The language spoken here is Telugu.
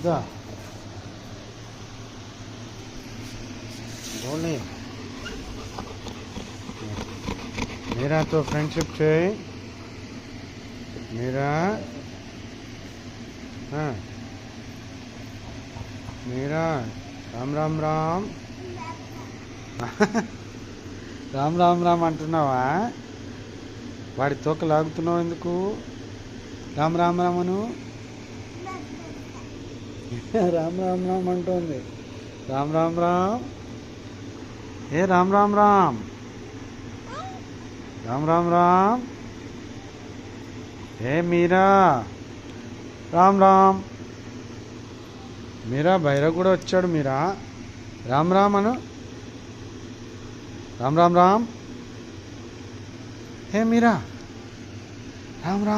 जा बोले मेरा तो फ्रेंडशिप छे मेरा हाँ मेरा राम राम राम రామ్ రామ్ రామ్ అంటున్నావా? వాడి తోక లాగుతున్నావు ఎందుకు? రామ్ రామ్ రామ్ అను. రామ్ రామ్ రామ్ అంటోంది. రామ్ రామ్ రామ్. ఏ రామ్ రామ్ రామ్. రామ్ రామ్ రామ్. ఏ మీరా. రామ్ రామ్. మీరా భైరవ్ కూడా వచ్చాడు. మీరా రామ్ రామ్ అను. राम राम राम. हे मीरा राम राम.